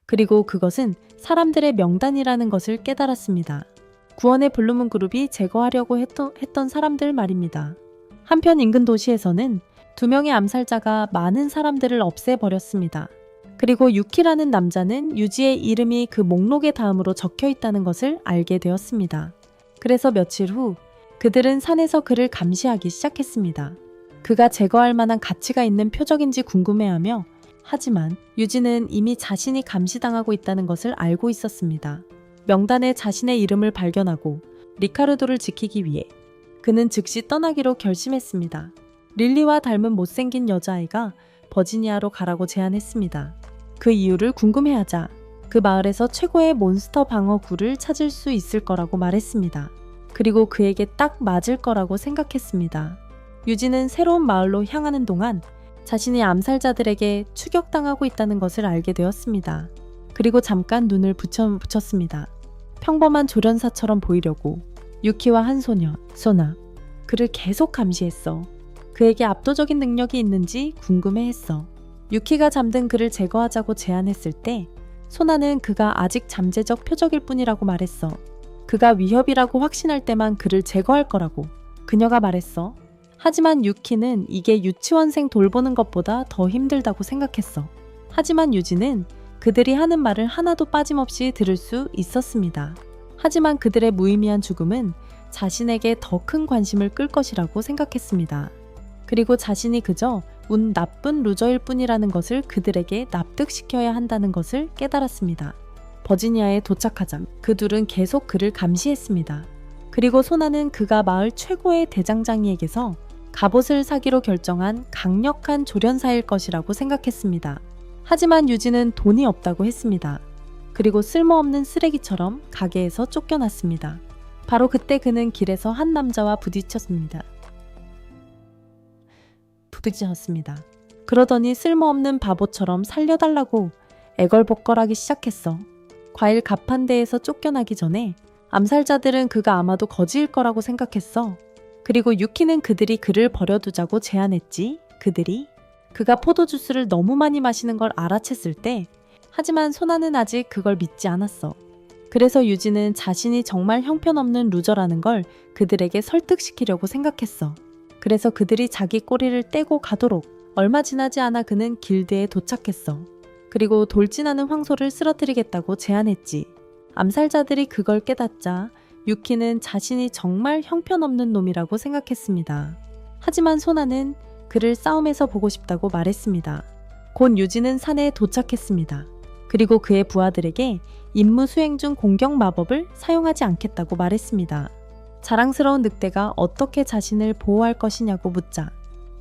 그리고 그것은 사람들의 명단이라는 것을 깨달았습니다. 구원의 블루문 그룹이 제거하려고 했던 사람들 말입니다. 한편 인근 도시에서는 2명의 암살자가 많은 사람들을 없애버렸습니다. 그리고 유키라는 남자는 유지의 이름이 그 목록의 다음으로 적혀 있다는 것을 알게 되었습니다. 그래서 며칠 후 그들은 산에서 그를 감시하기 시작했습니다. 그가 제거할 만한 가치가 있는 표적인지 궁금해하며, 하지만 유지는 이미 자신이 감시당하고 있다는 것을 알고 있었습니다. 명단에 자신의 이름을 발견하고 리카르도를 지키기 위해 그는 즉시 떠나기로 결심했습니다. 릴리와 닮은 못생긴 여자아이가 버지니아로 가라고 제안했습니다. 그 이유를 궁금해하자 그 마을에서 최고의 몬스터 방어구를 찾을 수 있을 거라고 말했습니다. 그리고 그에게 딱 맞을 거라고 생각했습니다. 유지는 새로운 마을로 향하는 동안 자신이 암살자들에게 추격당하고 있다는 것을 알게 되었습니다. 그리고 잠깐 눈을 붙였습니다. 평범한 조련사처럼 보이려고 유키와 한 소녀, 소나, 그를 계속 감시했어. 그에게 압도적인 능력이 있는지 궁금해했어. 유키가 잠든 그를 제거하자고 제안했을 때 소나는 그가 아직 잠재적 표적일 뿐이라고 말했어. 그가 위협이라고 확신할 때만 그를 제거할 거라고 그녀가 말했어. 하지만 유키는 이게 유치원생 돌보는 것보다 더 힘들다고 생각했어. 하지만 유지는 그들이 하는 말을 하나도 빠짐없이 들을 수 있었습니다. 하지만 그들의 무의미한 죽음은 자신에게 더 큰 관심을 끌 것이라고 생각했습니다. 그리고 자신이 그저 운 나쁜 루저일 뿐이라는 것을 그들에게 납득시켜야 한다는 것을 깨달았습니다. 버지니아에 도착하자 그 둘은 계속 그를 감시했습니다. 그리고 소나는 그가 마을 최고의 대장장이에게서 갑옷을 사기로 결정한 강력한 조련사일 것이라고 생각했습니다. 하지만 유지는 돈이 없다고 했습니다. 그리고 쓸모없는 쓰레기처럼 가게에서 쫓겨났습니다. 바로 그때 그는 길에서 한 남자와 부딪혔습니다. 그러더니 쓸모없는 바보처럼 살려달라고 애걸복걸하기 시작했어. 과일 가판대에서 쫓겨나기 전에 암살자들은 그가 아마도 거지일 거라고 생각했어. 그리고 유키는 그들이 그를 버려두자고 제안했지. 그가 포도주스를 너무 많이 마시는 걸 알아챘을 때, 하지만 소나는 아직 그걸 믿지 않았어. 그래서 유지는 자신이 정말 형편없는 루저라는 걸 그들에게 설득시키려고 생각했어. 그래서 그들이 자기 꼬리를 떼고 가도록 얼마 지나지 않아 그는 길드에 도착했어. 그리고 돌진하는 황소를 쓰러뜨리겠다고 제안했지. 암살자들이 그걸 깨닫자 유키는 자신이 정말 형편없는 놈이라고 생각했습니다. 하지만 소나는 그를 싸움에서 보고 싶다고 말했습니다. 곧 유지는 산에 도착했습니다. 그리고 그의 부하들에게 임무 수행 중 공격 마법을 사용하지 않겠다고 말했습니다. 자랑스러운 늑대가 어떻게 자신을 보호할 것이냐고 묻자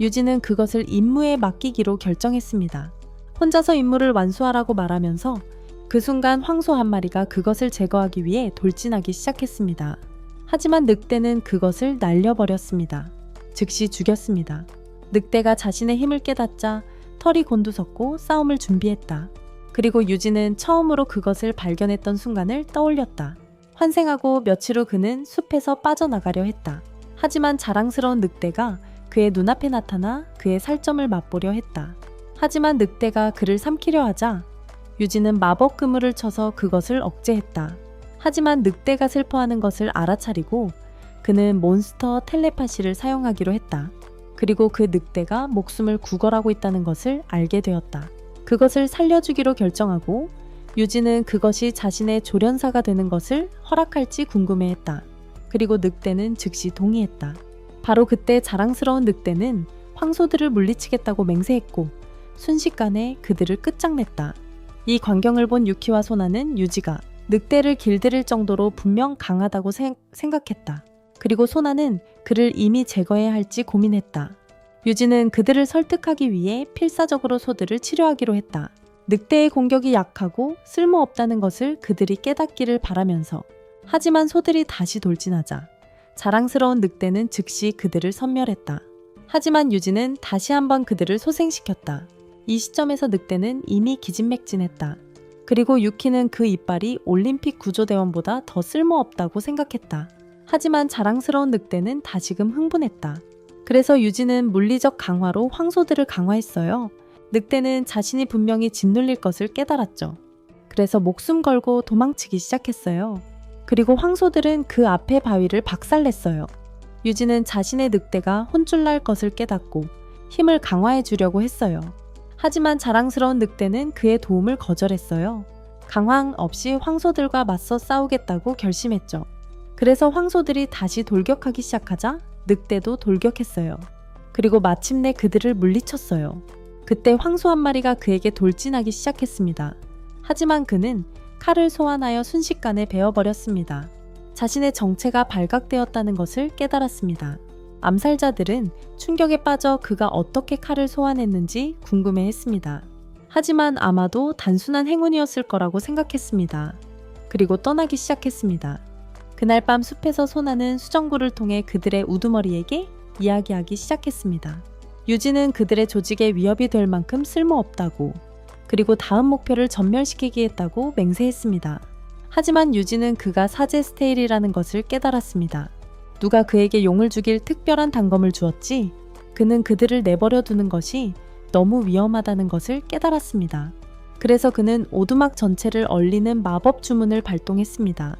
유지는 그것을 임무에 맡기기로 결정했습니다. 혼자서 임무를 완수하라고 말하면서 그 순간 황소 한 마리가 그것을 제거하기 위해 돌진하기 시작했습니다. 하지만 늑대는 그것을 날려버렸습니다. 즉시 죽였습니다. 늑대가 자신의 힘을 깨닫자 털이 곤두섰고 싸움을 준비했다. 그리고 유지는 처음으로 그것을 발견했던 순간을 떠올렸다. 환생하고 며칠 후 그는 숲에서 빠져나가려 했다. 하지만 자랑스러운 늑대가 그의 눈앞에 나타나 그의 살점을 맛보려 했다. 하지만 늑대가 그를 삼키려 하자 유지는 마법 그물을 쳐서 그것을 억제했다. 하지만 늑대가 슬퍼하는 것을 알아차리고 그는 몬스터 텔레파시를 사용하기로 했다. 그리고 그 늑대가 목숨을 구걸하고 있다는 것을 알게 되었다. 그것을 살려주기로 결정하고 유지는 그것이 자신의 조련사가 되는 것을 허락할지 궁금해했다. 그리고 늑대는 즉시 동의했다. 바로 그때 자랑스러운 늑대는 황소들을 물리치겠다고 맹세했고 순식간에 그들을 끝장냈다. 이 광경을 본 유키와 소나는 유지가 늑대를 길들일 정도로 분명 강하다고 생각했다. 그리고 소나는 그를 이미 제거해야 할지 고민했다. 유지는 그들을 설득하기 위해 필사적으로 소들을 치료하기로 했다. 늑대의 공격이 약하고 쓸모없다는 것을 그들이 깨닫기를 바라면서 하지만 소들이 다시 돌진하자 자랑스러운 늑대는 즉시 그들을 섬멸했다. 하지만 유지는 다시 한번 그들을 소생시켰다. 이 시점에서 늑대는 이미 기진맥진했다. 그리고 유키는 그 이빨이 올림픽 구조대원보다 더 쓸모없다고 생각했다. 하지만 자랑스러운 늑대는 다시금 흥분했다. 그래서 유지는 물리적 강화로 황소들을 강화했어요. 늑대는 자신이 분명히 짓눌릴 것을 깨달았죠. 그래서 목숨 걸고 도망치기 시작했어요. 그리고 황소들은 그 앞에 바위를 박살냈어요. 유진은 자신의 늑대가 혼쭐 날 것을 깨닫고 힘을 강화해 주려고 했어요. 하지만 자랑스러운 늑대는 그의 도움을 거절했어요. 강황 없이 황소들과 맞서 싸우겠다고 결심했죠. 그래서 황소들이 다시 돌격하기 시작하자 늑대도 돌격했어요. 그리고 마침내 그들을 물리쳤어요. 그때 황소 한 마리가 그에게 돌진하기 시작했습니다. 하지만 그는 칼을 소환하여 순식간에 베어버렸습니다. 자신의 정체가 발각되었다는 것을 깨달았습니다. 암살자들은 충격에 빠져 그가 어떻게 칼을 소환했는지 궁금해했습니다. 하지만 아마도 단순한 행운이었을 거라고 생각했습니다. 그리고 떠나기 시작했습니다. 그날 밤 숲에서 소나는 수정구를 통해 그들의 우두머리에게 이야기하기 시작했습니다. 유진은 그들의 조직에 위협이 될 만큼 쓸모없다고, 그리고 다음 목표를 전멸시키겠다고 맹세했습니다. 하지만 유진은 그가 사제 스테일이라는 것을 깨달았습니다. 누가 그에게 용을 죽일 특별한 단검을 주었지? 그는 그들을 내버려 두는 것이 너무 위험하다는 것을 깨달았습니다. 그래서 그는 오두막 전체를 얼리는 마법 주문을 발동했습니다.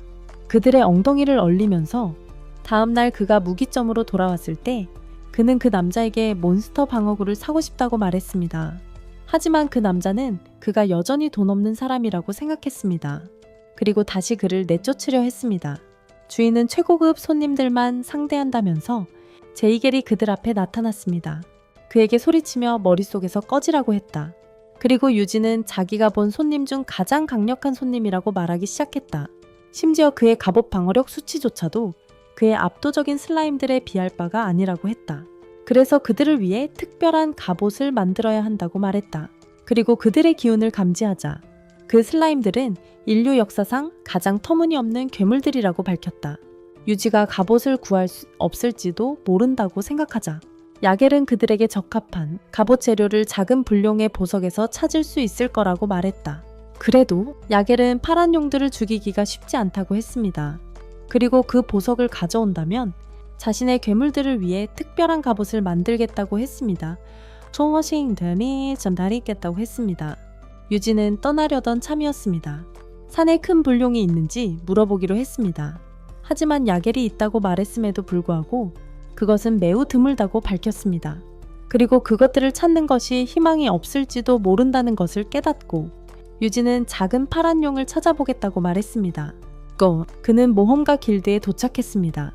그들의 엉덩이를 얼리면서 다음날 그가 무기점으로 돌아왔을 때 그는 그 남자에게 몬스터 방어구를 사고 싶다고 말했습니다. 하지만 그 남자는 그가 여전히 돈 없는 사람이라고 생각했습니다. 그리고 다시 그를 내쫓으려 했습니다. 주인은 최고급 손님들만 상대한다면서 제이겔이 그들 앞에 나타났습니다. 그에게 소리치며 머릿속에서 꺼지라고 했다. 그리고 유진은 자기가 본 손님 중 가장 강력한 손님이라고 말하기 시작했다. 심지어 그의 갑옷 방어력 수치조차도 그의 압도적인 슬라임들에 비할 바가 아니라고 했다. 그래서 그들을 위해 특별한 갑옷을 만들어야 한다고 말했다. 그리고 그들의 기운을 감지하자 그 슬라임들은 인류 역사상 가장 터무니없는 괴물들이라고 밝혔다. 유지가 갑옷을 구할 수 없을지도 모른다고 생각하자 야겔은 그들에게 적합한 갑옷 재료를 작은 불룡의 보석에서 찾을 수 있을 거라고 말했다. 그래도 야겔은 파란 용들을 죽이기가 쉽지 않다고 했습니다. 그리고 그 보석을 가져온다면 자신의 괴물들을 위해 특별한 갑옷을 만들겠다고 했습니다. 워싱턴이 전달했겠다고 했습니다. 유진은 떠나려던 참이었습니다. 산에 큰 불룡이 있는지 물어보기로 했습니다. 하지만 야겔이 있다고 말했음에도 불구하고 그것은 매우 드물다고 밝혔습니다. 그리고 그것들을 찾는 것이 희망이 없을지도 모른다는 것을 깨닫고 유진은 작은 파란 용을 찾아보겠다고 말했습니다. 그는 모험가 길드에 도착했습니다.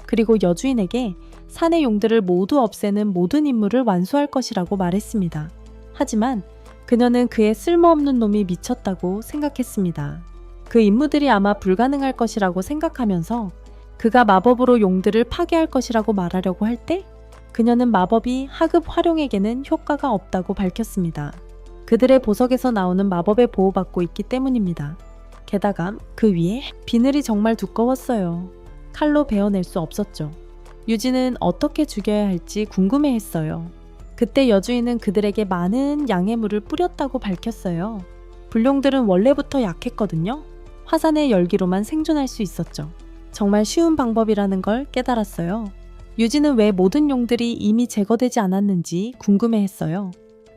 그리고 여주인에게 산의 용들을 모두 없애는 모든 임무를 완수할 것이라고 말했습니다. 하지만 그녀는 그의 쓸모없는 놈이 미쳤다고 생각했습니다. 그 임무들이 아마 불가능할 것이라고 생각하면서 그가 마법으로 용들을 파괴할 것이라고 말하려고 할 때 그녀는 마법이 하급 활용에게는 효과가 없다고 밝혔습니다. 그들의 보석에서 나오는 마법에 보호받고 있기 때문입니다. 게다가 그 위에 비늘이 정말 두꺼웠어요. 칼로 베어낼 수 없었죠. 유진은 어떻게 죽여야 할지 궁금해했어요. 그때 여주인은 그들에게 많은 양해물을 뿌렸다고 밝혔어요. 불룡들은 원래부터 약했거든요. 화산의 열기로만 생존할 수 있었죠. 정말 쉬운 방법이라는 걸 깨달았어요. 유진은 왜 모든 용들이 이미 제거되지 않았는지 궁금해했어요.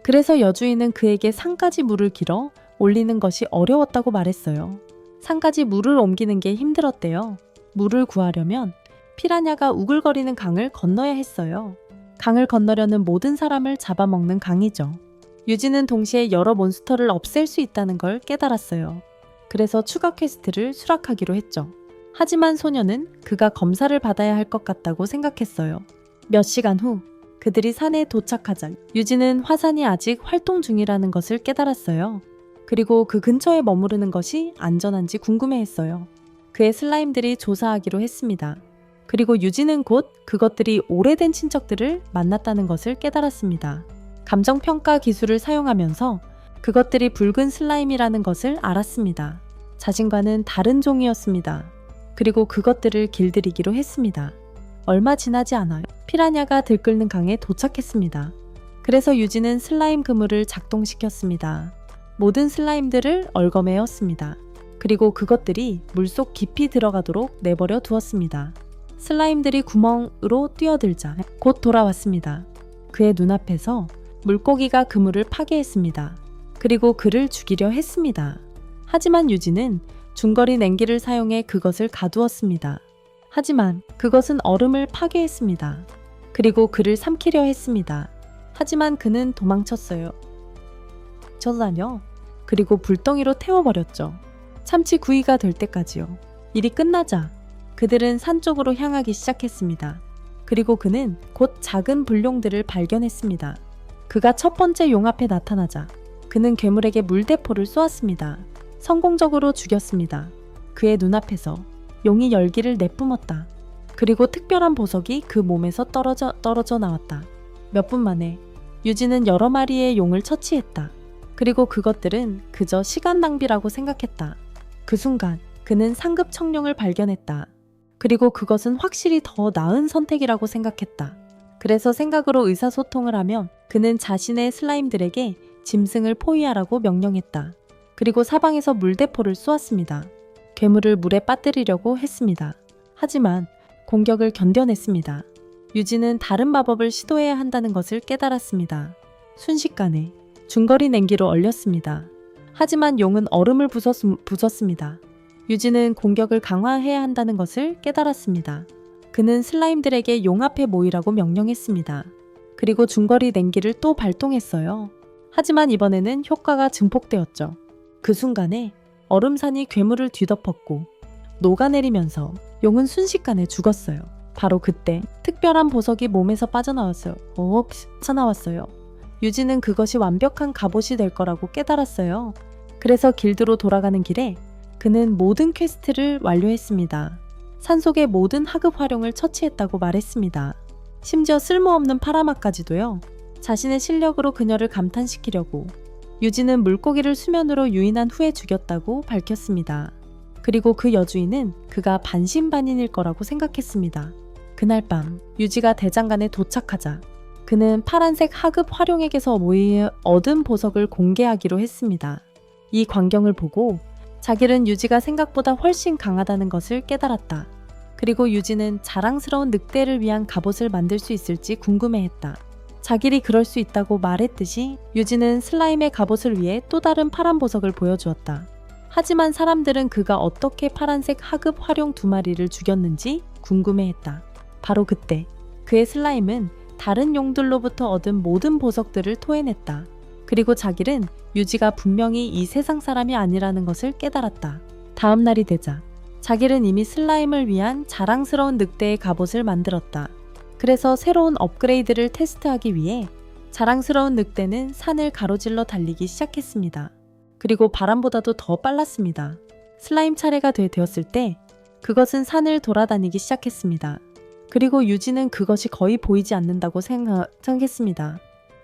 그래서 여주인은 그에게 산까지 물을 길어 올리는 것이 어려웠다고 말했어요. 산까지 물을 옮기는 게 힘들었대요. 물을 구하려면 피라냐가 우글거리는 강을 건너야 했어요. 강을 건너려는 모든 사람을 잡아먹는 강이죠. 유진은 동시에 여러 몬스터를 없앨 수 있다는 걸 깨달았어요. 그래서 추가 퀘스트를 수락하기로 했죠. 하지만 소녀는 그가 검사를 받아야 할 것 같다고 생각했어요. 몇 시간 후 그들이 산에 도착하자 유진은 화산이 아직 활동 중이라는 것을 깨달았어요. 그리고 그 근처에 머무르는 것이 안전한지 궁금해했어요. 그의 슬라임들이 조사하기로 했습니다. 그리고 유진은 곧 그것들이 오래된 친척들을 만났다는 것을 깨달았습니다. 감정평가 기술을 사용하면서 그것들이 붉은 슬라임이라는 것을 알았습니다. 자신과는 다른 종이었습니다. 그리고 그것들을 길들이기로 했습니다. 얼마 지나지 않아 피라냐가 들끓는 강에 도착했습니다. 그래서 유진은 슬라임 그물을 작동시켰습니다. 모든 슬라임들을 얽어매었습니다. 그리고 그것들이 물속 깊이 들어가도록 내버려 두었습니다. 슬라임들이 구멍으로 뛰어들자 곧 돌아왔습니다. 그의 눈앞에서 물고기가 그물을 파괴했습니다. 그리고 그를 죽이려 했습니다. 하지만 유지는 중거리 냉기를 사용해 그것을 가두었습니다. 하지만 그것은 얼음을 파괴했습니다. 그리고 그를 삼키려 했습니다. 하지만 그는 도망쳤어요. 저라며 그리고 불덩이로 태워버렸죠. 참치 구이가 될 때까지요. 일이 끝나자 그들은 산 쪽으로 향하기 시작했습니다. 그리고 그는 곧 작은 불룡들을 발견했습니다. 그가 첫 번째 용 앞에 나타나자 그는 괴물에게 물대포를 쏘았습니다. 성공적으로 죽였습니다. 그의 눈앞에서 용이 열기를 내뿜었다. 그리고 특별한 보석이 그 몸에서 떨어져 나왔다. 몇 분 만에 유지는 여러 마리의 용을 처치했다. 그리고 그것들은 그저 시간 낭비라고 생각했다. 그 순간 그는 상급 청룡을 발견했다. 그리고 그것은 확실히 더 나은 선택이라고 생각했다. 그래서 생각으로 의사소통을 하며 그는 자신의 슬라임들에게 짐승을 포위하라고 명령했다. 그리고 사방에서 물대포를 쏘았습니다. 괴물을 물에 빠뜨리려고 했습니다. 하지만 공격을 견뎌냈습니다. 유지는 다른 마법을 시도해야 한다는 것을 깨달았습니다. 순식간에 중거리 냉기로 얼렸습니다. 하지만 용은 얼음을 부쉈습니다. 유지는 공격을 강화해야 한다는 것을 깨달았습니다. 그는 슬라임들에게 용 앞에 모이라고 명령했습니다. 그리고 중거리 냉기를 또 발동했어요. 하지만 이번에는 효과가 증폭되었죠. 그 순간에 얼음산이 괴물을 뒤덮었고 녹아내리면서 용은 순식간에 죽었어요. 바로 그때 특별한 보석이 몸에서 빠져나왔어요. 유지는 그것이 완벽한 갑옷이 될 거라고 깨달았어요. 그래서 길드로 돌아가는 길에 그는 모든 퀘스트를 완료했습니다. 산속의 모든 하급 활용을 처치했다고 말했습니다. 심지어 쓸모없는 파라마까지도요. 자신의 실력으로 그녀를 감탄시키려고 유지는 물고기를 수면으로 유인한 후에 죽였다고 밝혔습니다. 그리고 그 여주인은 그가 반신반인일 거라고 생각했습니다. 그날 밤 유지가 대장간에 도착하자 그는 파란색 하급 활용액에서 얻은 보석을 공개하기로 했습니다. 이 광경을 보고 자기는 유지가 생각보다 훨씬 강하다는 것을 깨달았다. 그리고 유지는 자랑스러운 늑대를 위한 갑옷을 만들 수 있을지 궁금해했다. 자기리 그럴 수 있다고 말했듯이 유지는 슬라임의 갑옷을 위해 또 다른 파란 보석을 보여주었다. 하지만 사람들은 그가 어떻게 파란색 하급 활용 2마리를 죽였는지 궁금해했다. 바로 그때 그의 슬라임은 다른 용들로부터 얻은 모든 보석들을 토해냈다. 그리고 자기는 유지가 분명히 이 세상 사람이 아니라는 것을 깨달았다. 다음 날이 되자 자기는 이미 슬라임을 위한 자랑스러운 늑대의 갑옷을 만들었다. 그래서 새로운 업그레이드를 테스트하기 위해 자랑스러운 늑대는 산을 가로질러 달리기 시작했습니다. 그리고 바람보다도 더 빨랐습니다. 슬라임 차례가 되었을 때 그것은 산을 돌아다니기 시작했습니다. 그리고 유지는 그것이 거의 보이지 않는다고 생각했습니다.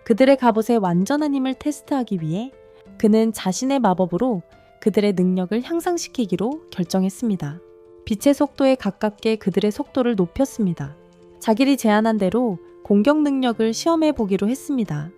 그들의 갑옷의 완전한 힘을 테스트하기 위해 그는 자신의 마법으로 그들의 능력을 향상시키기로 결정했습니다. 빛의 속도에 가깝게 그들의 속도를 높였습니다. 자기리 제안한 대로 공격 능력을 시험해 보기로 했습니다.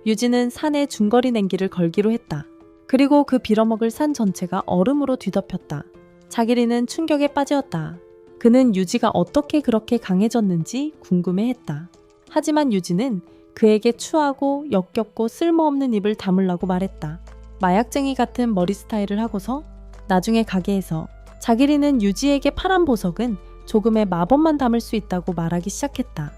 유지는 산에 중거리 냉기를 걸기로 했다. 그리고 그 빌어먹을 산 전체가 얼음으로 뒤덮였다. 자기리는 충격에 빠졌다. 그는 유지가 어떻게 그렇게 강해졌는지 궁금해했다. 하지만 유지는 그에게 추하고 역겹고 쓸모없는 입을 다물라고 말했다. 마약쟁이 같은 머리 스타일을 하고서 나중에 가게에서 자기리는 유지에게 파란 보석은 조금의 마법만 담을 수 있다고 말하기 시작했다.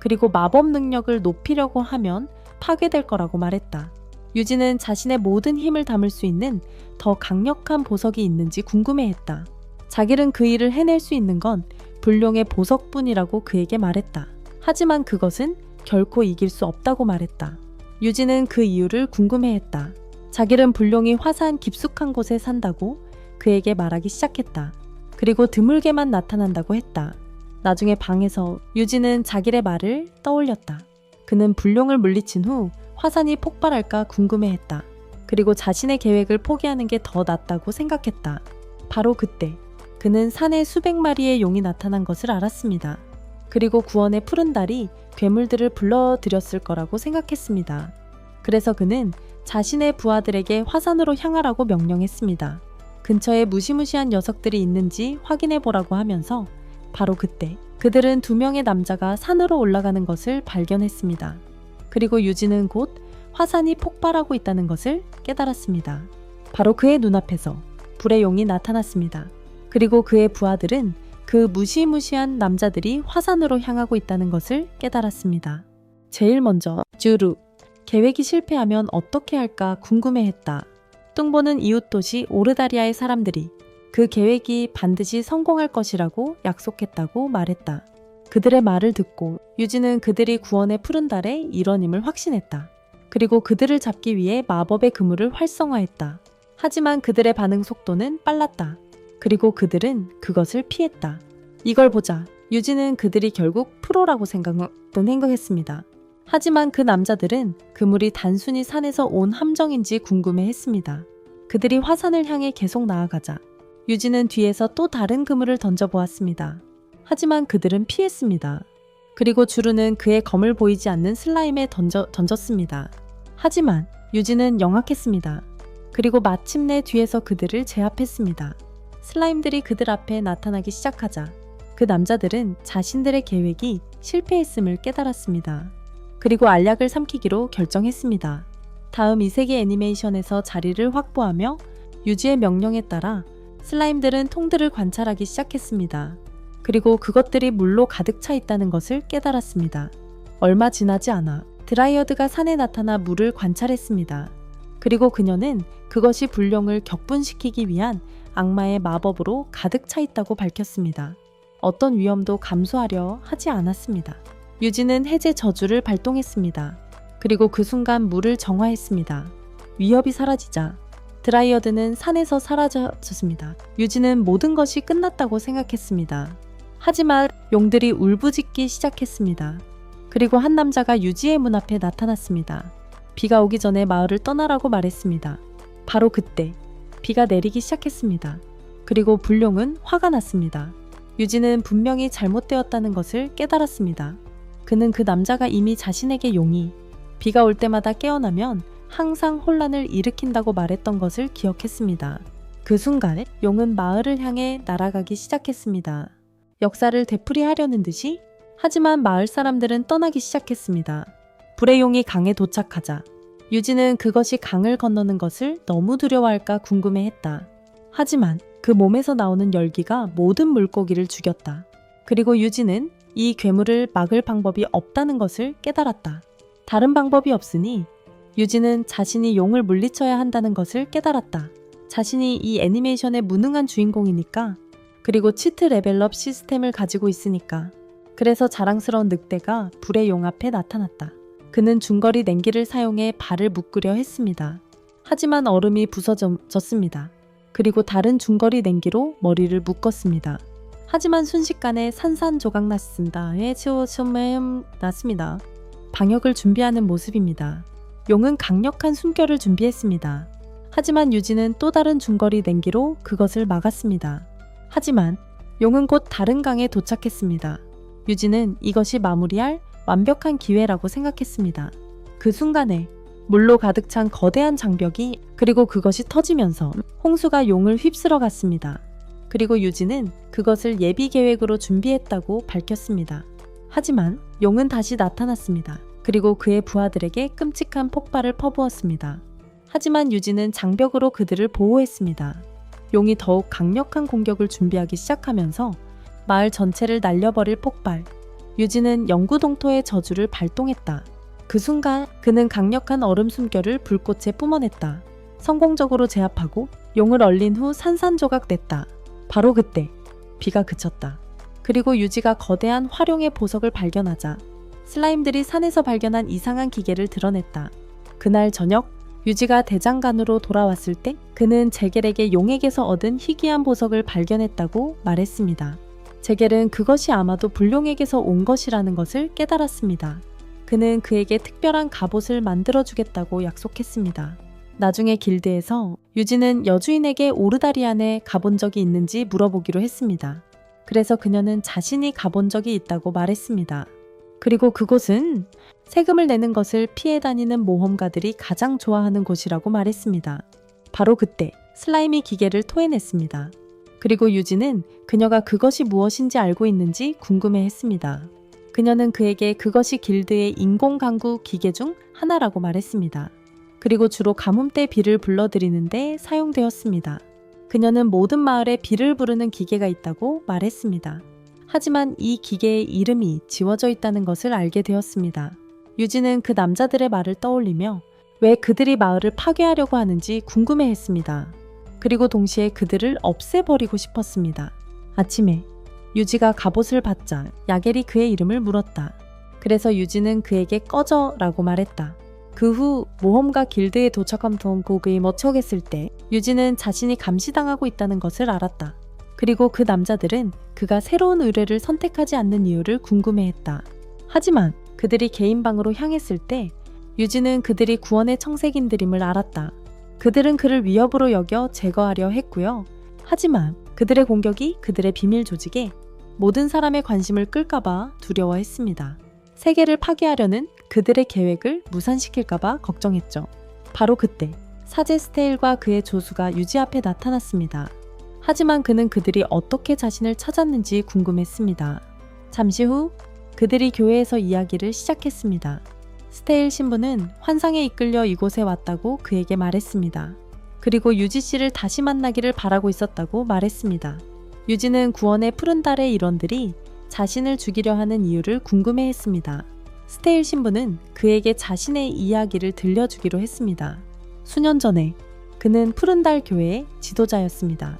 그리고 마법 능력을 높이려고 하면 파괴될 거라고 말했다. 유지는 자신의 모든 힘을 담을 수 있는 더 강력한 보석이 있는지 궁금해했다. 자기는 그 일을 해낼 수 있는 건 불룡의 보석뿐이라고 그에게 말했다. 하지만 그것은 결코 이길 수 없다고 말했다. 유지는 그 이유를 궁금해했다. 자기는 불룡이 화사한 깊숙한 곳에 산다고 그에게 말하기 시작했다. 그리고 드물게만 나타난다고 했다. 나중에 방에서 유지는 자기의 말을 떠올렸다. 그는 불룡을 물리친 후 화산이 폭발할까 궁금해했다. 그리고 자신의 계획을 포기하는 게 더 낫다고 생각했다. 바로 그때 그는 산에 수백 마리의 용이 나타난 것을 알았습니다. 그리고 구원의 푸른 달이 괴물들을 불러들였을 거라고 생각했습니다. 그래서 그는 자신의 부하들에게 화산으로 향하라고 명령했습니다. 근처에 무시무시한 녀석들이 있는지 확인해 보라고 하면서 바로 그때 그들은 2명의 남자가 산으로 올라가는 것을 발견했습니다. 그리고 유지는 곧 화산이 폭발하고 있다는 것을 깨달았습니다. 바로 그의 눈앞에서 불의 용이 나타났습니다. 그리고 그의 부하들은 그 무시무시한 남자들이 화산으로 향하고 있다는 것을 깨달았습니다. 제일 먼저 주루, 계획이 실패하면 어떻게 할까 궁금해했다. 뚱보는 이웃 도시 오르다리아의 사람들이 그 계획이 반드시 성공할 것이라고 약속했다고 말했다. 그들의 말을 듣고 유진은 그들이 구원의 푸른 달에 일원임을 확신했다. 그리고 그들을 잡기 위해 마법의 그물을 활성화했다. 하지만 그들의 반응 속도는 빨랐다. 그리고 그들은 그것을 피했다. 이걸 보자. 유진은 그들이 결국 프로라고 생각했습니다. 하지만 그 남자들은 그물이 단순히 산에서 온 함정인지 궁금해했습니다. 그들이 화산을 향해 계속 나아가자 유진은 뒤에서 또 다른 그물을 던져보았습니다. 하지만 그들은 피했습니다. 그리고 주루는 그의 검을 보이지 않는 슬라임에 던졌습니다. 하지만 유진은 영악했습니다. 그리고 마침내 뒤에서 그들을 제압했습니다. 슬라임들이 그들 앞에 나타나기 시작하자 그 남자들은 자신들의 계획이 실패했음을 깨달았습니다. 그리고 알약을 삼키기로 결정했습니다. 다음 2세기 애니메이션에서 자리를 확보하며 유지의 명령에 따라 슬라임들은 통들을 관찰하기 시작했습니다. 그리고 그것들이 물로 가득 차 있다는 것을 깨달았습니다. 얼마 지나지 않아 드라이어드가 산에 나타나 물을 관찰했습니다. 그리고 그녀는 그것이 불룡을 격분시키기 위한 악마의 마법으로 가득 차 있다고 밝혔습니다. 어떤 위험도 감수하려 하지 않았습니다. 유진은 해제 저주를 발동했습니다. 그리고 그 순간 물을 정화했습니다. 위협이 사라지자 드라이어드는 산에서 사라졌습니다. 유진은 모든 것이 끝났다고 생각했습니다. 하지만 용들이 울부짖기 시작했습니다. 그리고 한 남자가 유지의 문 앞에 나타났습니다. 비가 오기 전에 마을을 떠나라고 말했습니다. 바로 그때 비가 내리기 시작했습니다. 그리고 불룡은 화가 났습니다. 유진은 분명히 잘못되었다는 것을 깨달았습니다. 그는 그 남자가 이미 자신에게 용이 비가 올 때마다 깨어나면 항상 혼란을 일으킨다고 말했던 것을 기억했습니다. 그 순간 용은 마을을 향해 날아가기 시작했습니다. 역사를 되풀이하려는 듯이 하지만 마을 사람들은 떠나기 시작했습니다. 불의 용이 강에 도착하자 유진은 그것이 강을 건너는 것을 너무 두려워할까 궁금해했다. 하지만 그 몸에서 나오는 열기가 모든 물고기를 죽였다. 그리고 유진은 이 괴물을 막을 방법이 없다는 것을 깨달았다. 다른 방법이 없으니 유진은 자신이 용을 물리쳐야 한다는 것을 깨달았다. 자신이 이 애니메이션의 무능한 주인공이니까, 그리고 치트 레벨업 시스템을 가지고 있으니까. 그래서 자랑스러운 늑대가 불의 용 앞에 나타났다. 그는 중거리 냉기를 사용해 발을 묶으려 했습니다. 하지만 얼음이 부서졌습니다. 그리고 다른 중거리 냉기로 머리를 묶었습니다. 하지만 순식간에 산산조각 났습니다. 났습니다. 방역을 준비하는 모습입니다. 용은 강력한 숨결을 준비했습니다. 하지만 유진은 또 다른 중거리 냉기로 그것을 막았습니다. 하지만 용은 곧 다른 강에 도착했습니다. 유진은 이것이 마무리할 완벽한 기회라고 생각했습니다. 그 순간에 물로 가득 찬 거대한 장벽이 그리고 그것이 터지면서 홍수가 용을 휩쓸어 갔습니다. 그리고 유진은 그것을 예비 계획으로 준비했다고 밝혔습니다. 하지만 용은 다시 나타났습니다. 그리고 그의 부하들에게 끔찍한 폭발을 퍼부었습니다. 하지만 유진은 장벽으로 그들을 보호했습니다. 용이 더욱 강력한 공격을 준비하기 시작하면서 마을 전체를 날려버릴 폭발. 유진은 영구동토의 저주를 발동했다. 그 순간 그는 강력한 얼음 숨결을 불꽃에 뿜어냈다. 성공적으로 제압하고 용을 얼린 후 산산조각 냈다. 바로 그때 비가 그쳤다. 그리고 유지가 거대한 화룡의 보석을 발견하자 슬라임들이 산에서 발견한 이상한 기계를 드러냈다. 그날 저녁 유지가 대장간으로 돌아왔을 때 그는 제겔에게 용에게서 얻은 희귀한 보석을 발견했다고 말했습니다. 제겔은 그것이 아마도 불룡에게서 온 것이라는 것을 깨달았습니다. 그는 그에게 특별한 갑옷을 만들어주겠다고 약속했습니다. 나중에 길드에서 유지는 여주인에게 오르다리안에 가본 적이 있는지 물어보기로 했습니다. 그래서 그녀는 자신이 가본 적이 있다고 말했습니다. 그리고 그곳은 세금을 내는 것을 피해 다니는 모험가들이 가장 좋아하는 곳이라고 말했습니다. 바로 그때 슬라임이 기계를 토해냈습니다. 그리고 유지는 그녀가 그것이 무엇인지 알고 있는지 궁금해했습니다. 그녀는 그에게 그것이 길드의 인공강구 기계 중 하나라고 말했습니다. 그리고 주로 가뭄때 비를 불러들이는데 사용되었습니다. 그녀는 모든 마을에 비를 부르는 기계가 있다고 말했습니다. 하지만 이 기계의 이름이 지워져 있다는 것을 알게 되었습니다. 유진은 그 남자들의 말을 떠올리며 왜 그들이 마을을 파괴하려고 하는지 궁금해했습니다. 그리고 동시에 그들을 없애버리고 싶었습니다. 아침에 유지가 갑옷을 받자 야겔이 그의 이름을 물었다. 그래서 유진은 그에게 꺼져 라고 말했다. 그 후 모험가 길드에 도착한 동국의 머척했을 때 유진은 자신이 감시당하고 있다는 것을 알았다. 그리고 그 남자들은 그가 새로운 의뢰를 선택하지 않는 이유를 궁금해했다. 하지만 그들이 개인 방으로 향했을 때 유진은 그들이 구원의 청색인들임을 알았다. 그들은 그를 위협으로 여겨 제거하려 했고요. 하지만 그들의 공격이 그들의 비밀 조직에 모든 사람의 관심을 끌까봐 두려워했습니다. 세계를 파괴하려는 그들의 계획을 무산시킬까봐 걱정했죠. 바로 그때 사제 스테일과 그의 조수가 유지 앞에 나타났습니다. 하지만 그는 그들이 어떻게 자신을 찾았는지 궁금했습니다. 잠시 후 그들이 교회에서 이야기를 시작했습니다. 스테일 신부는 환상에 이끌려 이곳에 왔다고 그에게 말했습니다. 그리고 유지 씨를 다시 만나기를 바라고 있었다고 말했습니다. 유지는 구원의 푸른 달의 일원들이 자신을 죽이려 하는 이유를 궁금해했습니다. 스테일 신부는 그에게 자신의 이야기를 들려주기로 했습니다. 수년 전에 그는 푸른 달 교회의 지도자였습니다.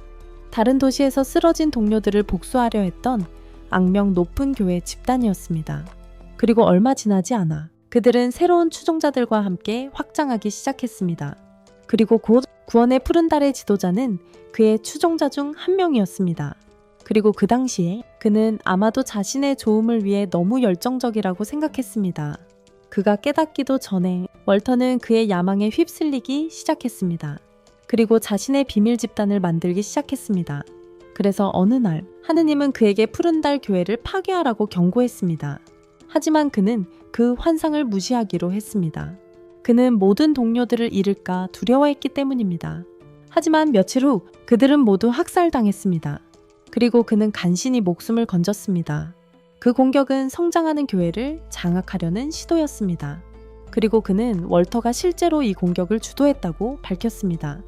다른 도시에서 쓰러진 동료들을 복수하려 했던 악명 높은 교회 집단이었습니다. 그리고 얼마 지나지 않아 그들은 새로운 추종자들과 함께 확장하기 시작했습니다. 그리고 곧 구원의 푸른 달의 지도자는 그의 추종자 중 한 명이었습니다. 그리고 그 당시에 그는 아마도 자신의 좋음을 위해 너무 열정적이라고 생각했습니다. 그가 깨닫기도 전에 월터는 그의 야망에 휩쓸리기 시작했습니다. 그리고 자신의 비밀 집단을 만들기 시작했습니다. 그래서 어느 날 하느님은 그에게 푸른 달 교회를 파괴하라고 경고했습니다. 하지만 그는 그 환상을 무시하기로 했습니다. 그는 모든 동료들을 잃을까 두려워했기 때문입니다. 하지만 며칠 후 그들은 모두 학살당했습니다. 그리고 그는 간신히 목숨을 건졌습니다. 그 공격은 성장하는 교회를 장악하려는 시도였습니다. 그리고 그는 월터가 실제로 이 공격을 주도했다고 밝혔습니다.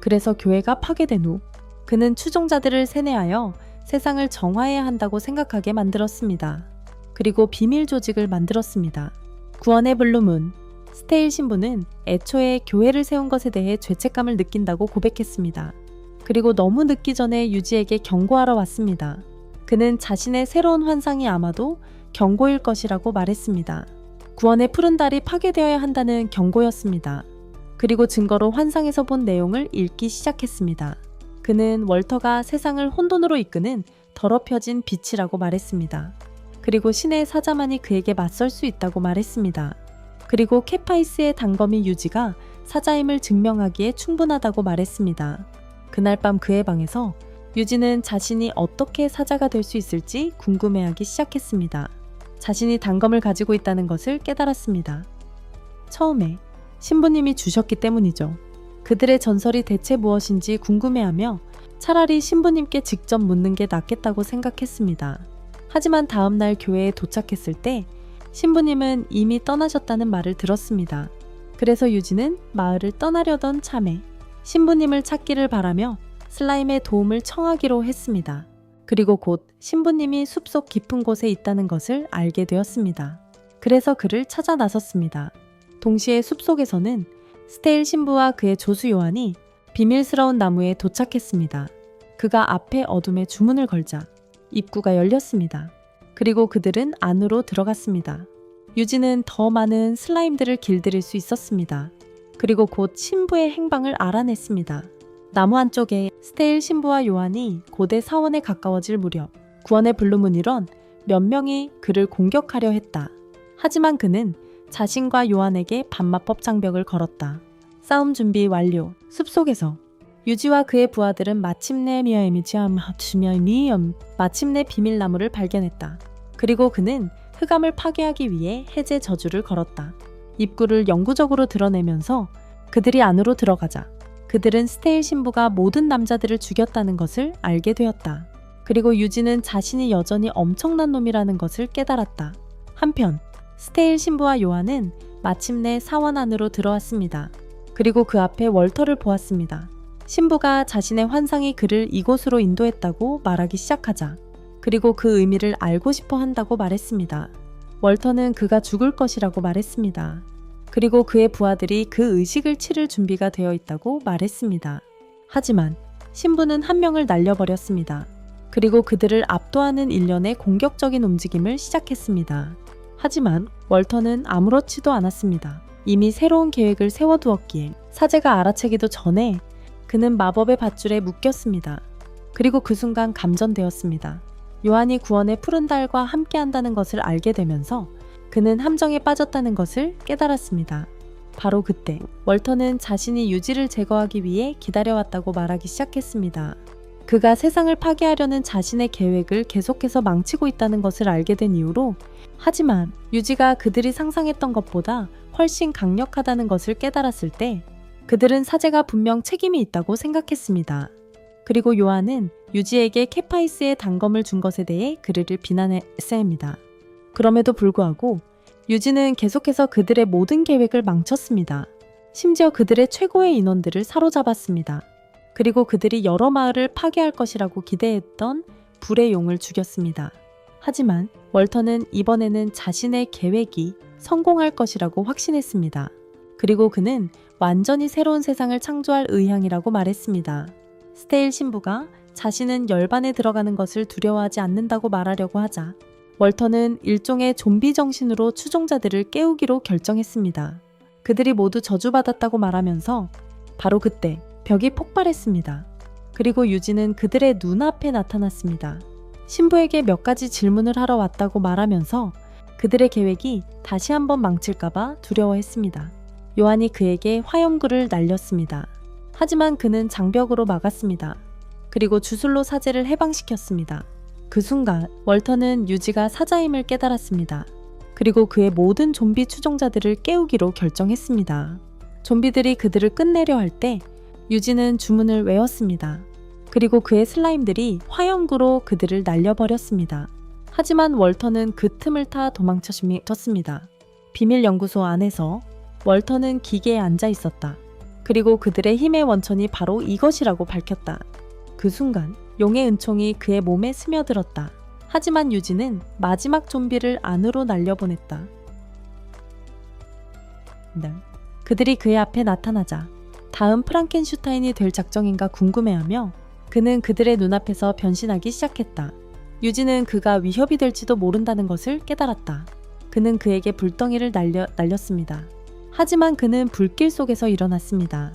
그래서 교회가 파괴된 후 그는 추종자들을 세뇌하여 세상을 정화해야 한다고 생각하게 만들었습니다. 그리고 비밀 조직을 만들었습니다. 구원의 블루문. 스테일 신부는 애초에 교회를 세운 것에 대해 죄책감을 느낀다고 고백했습니다. 그리고 너무 늦기 전에 유지에게 경고하러 왔습니다. 그는 자신의 새로운 환상이 아마도 경고일 것이라고 말했습니다. 구원의 푸른 달이 파괴되어야 한다는 경고였습니다. 그리고 증거로 환상에서 본 내용을 읽기 시작했습니다. 그는 월터가 세상을 혼돈으로 이끄는 더럽혀진 빛이라고 말했습니다. 그리고 신의 사자만이 그에게 맞설 수 있다고 말했습니다. 그리고 케파이스의 단검이 유지가 사자임을 증명하기에 충분하다고 말했습니다. 그날 밤 그의 방에서 유지는 자신이 어떻게 사자가 될 수 있을지 궁금해하기 시작했습니다. 자신이 단검을 가지고 있다는 것을 깨달았습니다. 처음에 신부님이 주셨기 때문이죠. 그들의 전설이 대체 무엇인지 궁금해하며 차라리 신부님께 직접 묻는 게 낫겠다고 생각했습니다. 하지만 다음날 교회에 도착했을 때 신부님은 이미 떠나셨다는 말을 들었습니다. 그래서 유지는 마을을 떠나려던 참에 신부님을 찾기를 바라며 슬라임의 도움을 청하기로 했습니다. 그리고 곧 신부님이 숲속 깊은 곳에 있다는 것을 알게 되었습니다. 그래서 그를 찾아 나섰습니다. 동시에 숲속에서는 스테일 신부와 그의 조수 요한이 비밀스러운 나무에 도착했습니다. 그가 앞에 어둠에 주문을 걸자 입구가 열렸습니다. 그리고 그들은 안으로 들어갔습니다. 유지는 더 많은 슬라임들을 길들일 수 있었습니다. 그리고 곧 신부의 행방을 알아냈습니다. 나무 한쪽에 스테일 신부와 요한이 고대 사원에 가까워질 무렵 구원의 블루문 일원 몇 명이 그를 공격하려 했다. 하지만 그는 자신과 요한에게 반마법 장벽을 걸었다. 싸움 준비 완료. 숲속에서 유지와 그의 부하들은 마침내 비밀나무를 발견했다. 그리고 그는 흑암을 파괴하기 위해 해제 저주를 걸었다. 입구를 영구적으로 드러내면서 그들이 안으로 들어가자 그들은 스테일 신부가 모든 남자들을 죽였다는 것을 알게 되었다. 그리고 유지는 자신이 여전히 엄청난 놈이라는 것을 깨달았다. 한편 스테일 신부와 요한은 마침내 사원 안으로 들어왔습니다. 그리고 그 앞에 월터를 보았습니다. 신부가 자신의 환상이 그를 이곳으로 인도했다고 말하기 시작하자, 그리고 그 의미를 알고 싶어 한다고 말했습니다. 월터는 그가 죽을 것이라고 말했습니다. 그리고 그의 부하들이 그 의식을 치를 준비가 되어 있다고 말했습니다. 하지만 신부는 한 명을 날려버렸습니다. 그리고 그들을 압도하는 일련의 공격적인 움직임을 시작했습니다. 하지만 월터는 아무렇지도 않았습니다. 이미 새로운 계획을 세워두었기에 사제가 알아채기도 전에 그는 마법의 밧줄에 묶였습니다. 그리고 그 순간 감전되었습니다. 요한이 구원의 푸른 달과 함께한다는 것을 알게 되면서 그는 함정에 빠졌다는 것을 깨달았습니다. 바로 그때 월터는 자신이 유지를 제거하기 위해 기다려왔다고 말하기 시작했습니다. 그가 세상을 파괴하려는 자신의 계획을 계속해서 망치고 있다는 것을 알게 된 이후로, 하지만 유지가 그들이 상상했던 것보다 훨씬 강력하다는 것을 깨달았을 때 그들은 사제가 분명 책임이 있다고 생각했습니다. 그리고 요한은 유지에게 케파이스의 단검을 준 것에 대해 그들을 비난했어야 합니다. 그럼에도 불구하고 유지는 계속해서 그들의 모든 계획을 망쳤습니다. 심지어 그들의 최고의 인원들을 사로잡았습니다. 그리고 그들이 여러 마을을 파괴할 것이라고 기대했던 불의 용을 죽였습니다. 하지만 월터는 이번에는 자신의 계획이 성공할 것이라고 확신했습니다. 그리고 그는 완전히 새로운 세상을 창조할 의향이라고 말했습니다. 스테일 신부가 자신은 열반에 들어가는 것을 두려워하지 않는다고 말하려고 하자 월터는 일종의 좀비 정신으로 추종자들을 깨우기로 결정했습니다. 그들이 모두 저주받았다고 말하면서 바로 그때 벽이 폭발했습니다. 그리고 유지는 그들의 눈앞에 나타났습니다. 신부에게 몇 가지 질문을 하러 왔다고 말하면서 그들의 계획이 다시 한번 망칠까봐 두려워했습니다. 요한이 그에게 화염구를 날렸습니다. 하지만 그는 장벽으로 막았습니다. 그리고 주술로 사제를 해방시켰습니다. 그 순간 월터는 유지가 사자임을 깨달았습니다. 그리고 그의 모든 좀비 추종자들을 깨우기로 결정했습니다. 좀비들이 그들을 끝내려 할 때 유지는 주문을 외웠습니다. 그리고 그의 슬라임들이 화염구로 그들을 날려버렸습니다. 하지만 월터는 그 틈을 타 도망쳤습니다. 비밀 연구소 안에서 월터는 기계에 앉아 있었다. 그리고 그들의 힘의 원천이 바로 이것이라고 밝혔다. 그 순간 용의 은총이 그의 몸에 스며들었다. 하지만 유지는 마지막 좀비를 안으로 날려보냈다. 그들이 그의 앞에 나타나자 다음 프랑켄슈타인이 될 작정인가 궁금해하며 그는 그들의 눈앞에서 변신하기 시작했다. 유지는 그가 위협이 될지도 모른다는 것을 깨달았다. 그는 그에게 불덩이를 날렸습니다. 하지만 그는 불길 속에서 일어났습니다.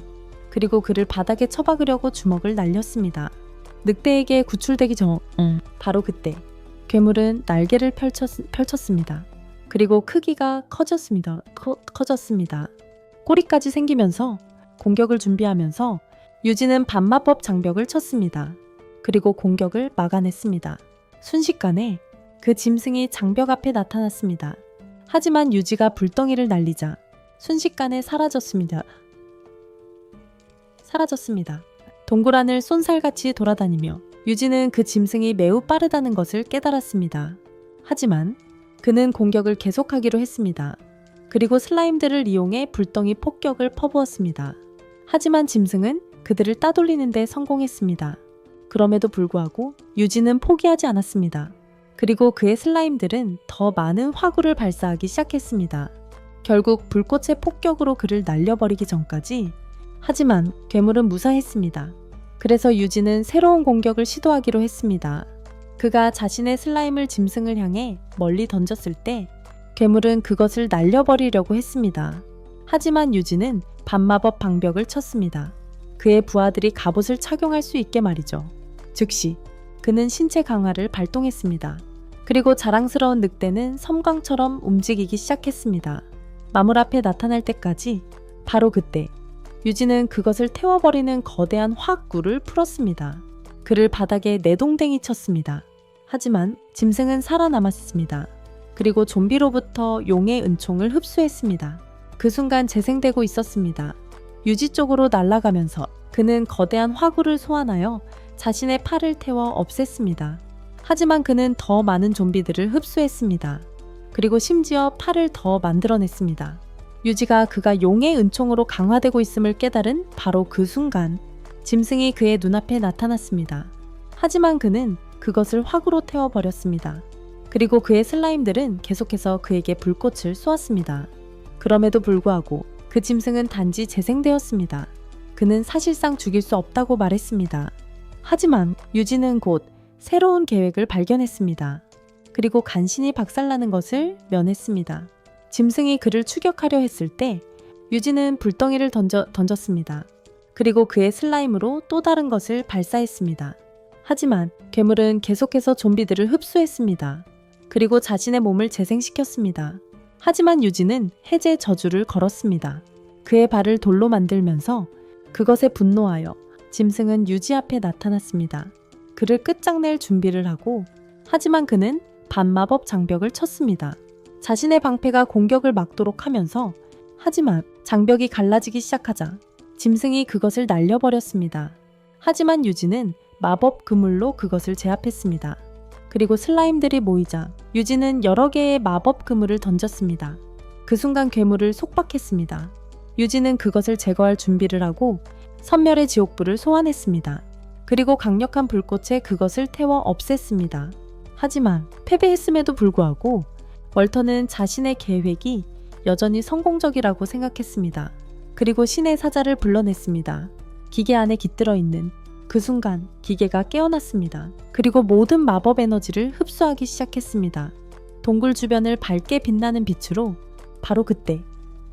그리고 그를 바닥에 처박으려고 주먹을 날렸습니다. 늑대에게 구출되기 전 바로 그때 괴물은 날개를 펼쳤습니다. 그리고 크기가 커졌습니다. 꼬리까지 생기면서 공격을 준비하면서 유지는 반마법 장벽을 쳤습니다. 그리고 공격을 막아냈습니다. 순식간에 그 짐승이 장벽 앞에 나타났습니다. 하지만 유지가 불덩이를 날리자 순식간에 사라졌습니다. 동굴 안을 쏜살같이 돌아다니며 유지는 그 짐승이 매우 빠르다는 것을 깨달았습니다. 하지만 그는 공격을 계속하기로 했습니다. 그리고 슬라임들을 이용해 불덩이 폭격을 퍼부었습니다. 하지만 짐승은 그들을 따돌리는 데 성공했습니다. 그럼에도 불구하고 유지는 포기하지 않았습니다. 그리고 그의 슬라임들은 더 많은 화구를 발사하기 시작했습니다. 결국 불꽃의 폭격으로 그를 날려버리기 전까지. 하지만 괴물은 무사했습니다. 그래서 유지는 새로운 공격을 시도하기로 했습니다. 그가 자신의 슬라임을 짐승을 향해 멀리 던졌을 때 괴물은 그것을 날려버리려고 했습니다. 하지만 유지는 반마법 방벽을 쳤습니다. 그의 부하들이 갑옷을 착용할 수 있게 말이죠. 즉시 그는 신체 강화를 발동했습니다. 그리고 자랑스러운 늑대는 섬광처럼 움직이기 시작했습니다. 마물 앞에 나타날 때까지. 바로 그때 유지는 그것을 태워버리는 거대한 화학구를 풀었습니다. 그를 바닥에 내동댕이 쳤습니다. 하지만 짐승은 살아남았습니다. 그리고 좀비로부터 용의 은총을 흡수했습니다. 그 순간 재생되고 있었습니다. 유지 쪽으로 날아가면서 그는 거대한 화구를 소환하여 자신의 팔을 태워 없앴습니다. 하지만 그는 더 많은 좀비들을 흡수했습니다. 그리고 심지어 팔을 더 만들어냈습니다. 유지가 그가 용의 은총으로 강화되고 있음을 깨달은 바로 그 순간 짐승이 그의 눈앞에 나타났습니다. 하지만 그는 그것을 화구로 태워버렸습니다. 그리고 그의 슬라임들은 계속해서 그에게 불꽃을 쏘았습니다. 그럼에도 불구하고 그 짐승은 단지 재생되었습니다. 그는 사실상 죽일 수 없다고 말했습니다. 하지만 유지는 곧 새로운 계획을 발견했습니다. 그리고 간신히 박살나는 것을 면했습니다. 짐승이 그를 추격하려 했을 때 유지는 불덩이를 던졌습니다. 그리고 그의 슬라임으로 또 다른 것을 발사했습니다. 하지만 괴물은 계속해서 좀비들을 흡수했습니다. 그리고 자신의 몸을 재생시켰습니다. 하지만 유지는 해제 저주를 걸었습니다. 그의 발을 돌로 만들면서 그것에 분노하여 짐승은 유지 앞에 나타났습니다. 그를 끝장낼 준비를 하고, 하지만 그는 반마법 장벽을 쳤습니다. 자신의 방패가 공격을 막도록 하면서, 하지만 장벽이 갈라지기 시작하자 짐승이 그것을 날려버렸습니다. 하지만 유지는 마법 그물로 그것을 제압했습니다. 그리고 슬라임들이 모이자 유지는 여러 개의 마법 그물을 던졌습니다. 그 순간 괴물을 속박했습니다. 유지는 그것을 제거할 준비를 하고 선멸의 지옥불을 소환했습니다. 그리고 강력한 불꽃에 그것을 태워 없앴습니다. 하지만 패배했음에도 불구하고 월터는 자신의 계획이 여전히 성공적이라고 생각했습니다. 그리고 신의 사자를 불러냈습니다. 기계 안에 깃들어 있는 그 순간 기계가 깨어났습니다. 그리고 모든 마법 에너지를 흡수하기 시작했습니다. 동굴 주변을 밝게 빛나는 빛으로 바로 그때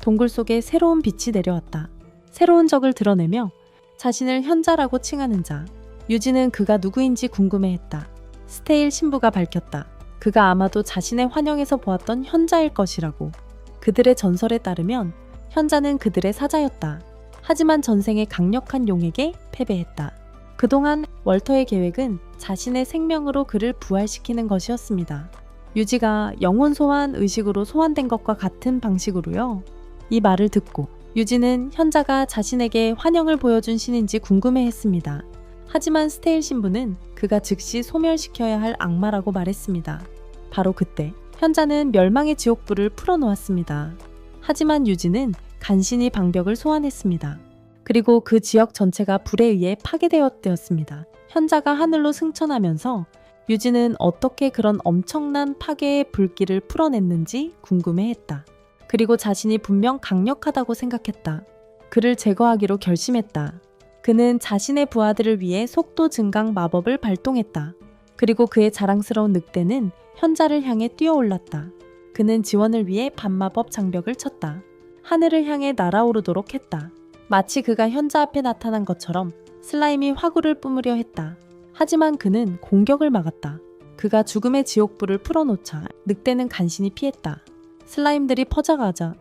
동굴 속에 새로운 빛이 내려왔다. 새로운 적을 드러내며 자신을 현자라고 칭하는 자. 유지는 그가 누구인지 궁금해했다. 스테일 신부가 밝혔다. 그가 아마도 자신의 환영에서 보았던 현자일 것이라고. 그들의 전설에 따르면 현자는 그들의 사자였다. 하지만 전생의 강력한 용에게 패배했다. 그동안 월터의 계획은 자신의 생명으로 그를 부활시키는 것이었습니다. 유지가 영혼 소환 의식으로 소환된 것과 같은 방식으로요. 이 말을 듣고 유지는 현자가 자신에게 환영을 보여준 신인지 궁금해했습니다. 하지만 스테일 신부는 그가 즉시 소멸시켜야 할 악마라고 말했습니다. 바로 그때 현자는 멸망의 지옥불을 풀어놓았습니다. 하지만 유지는 간신히 방벽을 소환했습니다. 그리고 그 지역 전체가 불에 의해 파괴되었습니다. 현자가 하늘로 승천하면서 유지는 어떻게 그런 엄청난 파괴의 불길을 풀어냈는지 궁금해했다. 그리고 자신이 분명 강력하다고 생각했다. 그를 제거하기로 결심했다. 그는 자신의 부하들을 위해 속도 증강 마법을 발동했다. 그리고 그의 자랑스러운 늑대는 현자를 향해 뛰어올랐다. 그는 지원을 위해 반마법 장벽을 쳤다. 하늘을 향해 날아오르도록 했다. 마치 그가 현자 앞에 나타난 것처럼 슬라임이 화구를 뿜으려 했다. 하지만 그는 공격을 막았다. 그가 죽음의 지옥불을 풀어놓자 늑대는 간신히 피했다. 슬라임들이 퍼져나가자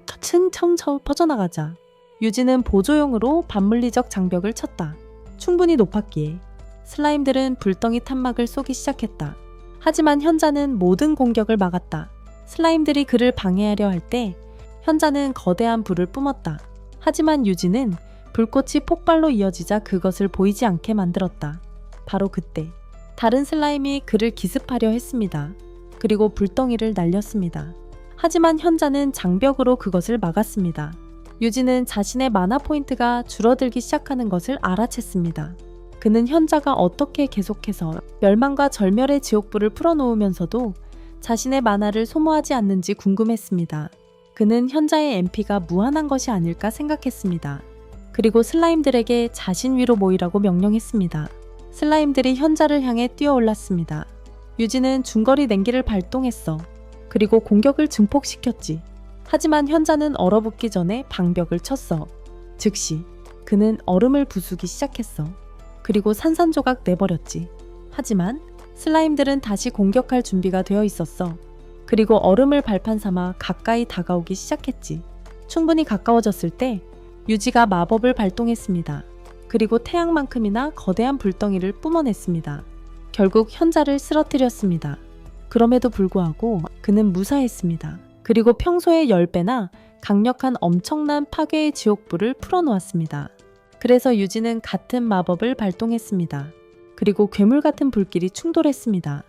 퍼져나가자 유지는 보조용으로 반물리적 장벽을 쳤다. 충분히 높았기에 슬라임들은 불덩이 탄막을 쏘기 시작했다. 하지만 현자는 모든 공격을 막았다. 슬라임들이 그를 방해하려 할 때 현자는 거대한 불을 뿜었다. 하지만 유지는 불꽃이 폭발로 이어지자 그것을 보이지 않게 만들었다. 바로 그때 다른 슬라임이 그를 기습하려 했습니다. 그리고 불덩이를 날렸습니다. 하지만 현자는 장벽으로 그것을 막았습니다. 유지는 자신의 마나 포인트가 줄어들기 시작하는 것을 알아챘습니다. 그는 현자가 어떻게 계속해서 멸망과 절멸의 지옥불을 풀어놓으면서도 자신의 마나를 소모하지 않는지 궁금했습니다. 그는 현자의 MP가 무한한 것이 아닐까 생각했습니다. 그리고 슬라임들에게 자신 위로 모이라고 명령했습니다. 슬라임들이 현자를 향해 뛰어올랐습니다. 유지는 중거리 냉기를 발동했어. 그리고 공격을 증폭시켰지. 하지만 현자는 얼어붙기 전에 방벽을 쳤어. 즉시 그는 얼음을 부수기 시작했어. 그리고 산산조각 내버렸지. 하지만 슬라임들은 다시 공격할 준비가 되어 있었어. 그리고 얼음을 발판 삼아 가까이 다가오기 시작했지. 충분히 가까워졌을 때 유지가 마법을 발동했습니다. 그리고 태양만큼이나 거대한 불덩이를 뿜어냈습니다. 결국 현자를 쓰러뜨렸습니다. 그럼에도 불구하고 그는 무사했습니다. 그리고 평소의 10배나 강력한 엄청난 파괴의 지옥불을 풀어놓았습니다. 그래서 유지는 같은 마법을 발동했습니다. 그리고 괴물 같은 불길이 충돌했습니다.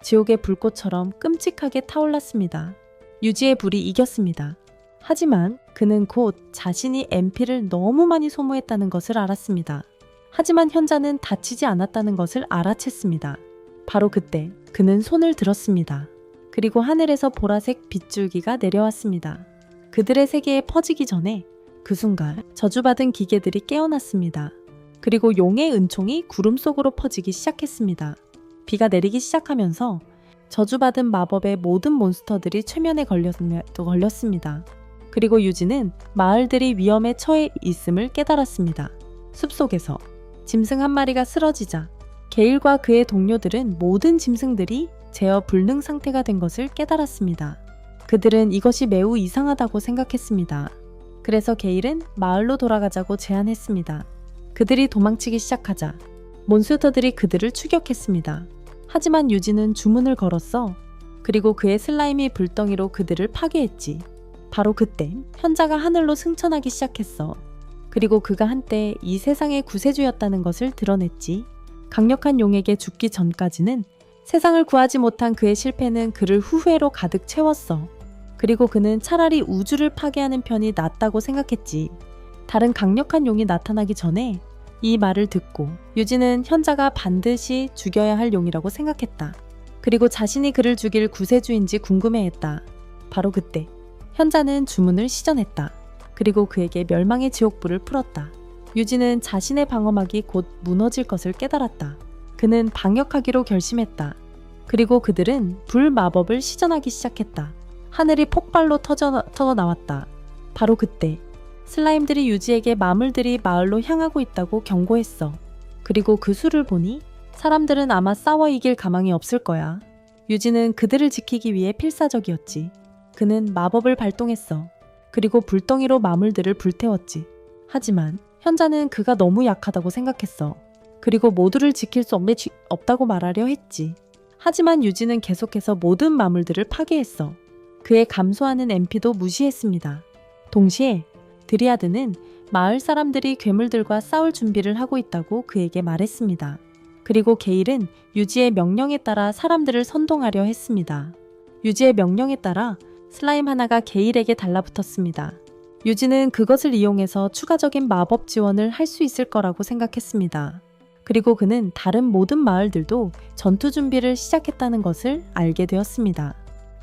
지옥의 불꽃처럼 끔찍하게 타올랐습니다. 유지의 불이 이겼습니다. 하지만 그는 곧 자신이 MP를 너무 많이 소모했다는 것을 알았습니다. 하지만 현자는 다치지 않았다는 것을 알아챘습니다. 바로 그때 그는 손을 들었습니다. 그리고 하늘에서 보라색 빗줄기가 내려왔습니다. 그들의 세계에 퍼지기 전에 그 순간 저주받은 기계들이 깨어났습니다. 그리고 용의 은총이 구름 속으로 퍼지기 시작했습니다. 비가 내리기 시작하면서 저주받은 마법의 모든 몬스터들이 최면에 걸렸습니다. 그리고 유진은 마을들이 위험에 처해 있음을 깨달았습니다. 숲속에서 짐승 한 마리가 쓰러지자 게일과 그의 동료들은 모든 짐승들이 제어 불능 상태가 된 것을 깨달았습니다. 그들은 이것이 매우 이상하다고 생각했습니다. 그래서 게일은 마을로 돌아가자고 제안했습니다. 그들이 도망치기 시작하자 몬스터들이 그들을 추격했습니다. 하지만 유진은 주문을 걸었어. 그리고 그의 슬라임이 불덩이로 그들을 파괴했지. 바로 그때 현자가 하늘로 승천하기 시작했어. 그리고 그가 한때 이 세상의 구세주였다는 것을 드러냈지. 강력한 용에게 죽기 전까지는 세상을 구하지 못한 그의 실패는 그를 후회로 가득 채웠어. 그리고 그는 차라리 우주를 파괴하는 편이 낫다고 생각했지. 다른 강력한 용이 나타나기 전에 이 말을 듣고 유진은 현자가 반드시 죽여야 할 용이라고 생각했다. 그리고 자신이 그를 죽일 구세주인지 궁금해했다. 바로 그때 현자는 주문을 시전했다. 그리고 그에게 멸망의 지옥불을 풀었다. 유진은 자신의 방어막이 곧 무너질 것을 깨달았다. 그는 방역하기로 결심했다. 그리고 그들은 불 마법을 시전하기 시작했다. 하늘이 폭발로 터져 나왔다. 바로 그때 슬라임들이 유지에게 마물들이 마을로 향하고 있다고 경고했어. 그리고 그 수를 보니 사람들은 아마 싸워 이길 가망이 없을 거야. 유진은 그들을 지키기 위해 필사적이었지. 그는 마법을 발동했어. 그리고 불덩이로 마물들을 불태웠지. 하지만 현자는 그가 너무 약하다고 생각했어. 그리고 모두를 지킬 수 없다고 말하려 했지. 하지만 유진은 계속해서 모든 마물들을 파괴했어. 그의 감소하는 MP도 무시했습니다. 동시에 드리아드는 마을 사람들이 괴물들과 싸울 준비를 하고 있다고 그에게 말했습니다. 그리고 게일은 유지의 명령에 따라 사람들을 선동하려 했습니다. 유지의 명령에 따라 슬라임 하나가 게일에게 달라붙었습니다. 유지는 그것을 이용해서 추가적인 마법 지원을 할 수 있을 거라고 생각했습니다. 그리고 그는 다른 모든 마을들도 전투 준비를 시작했다는 것을 알게 되었습니다.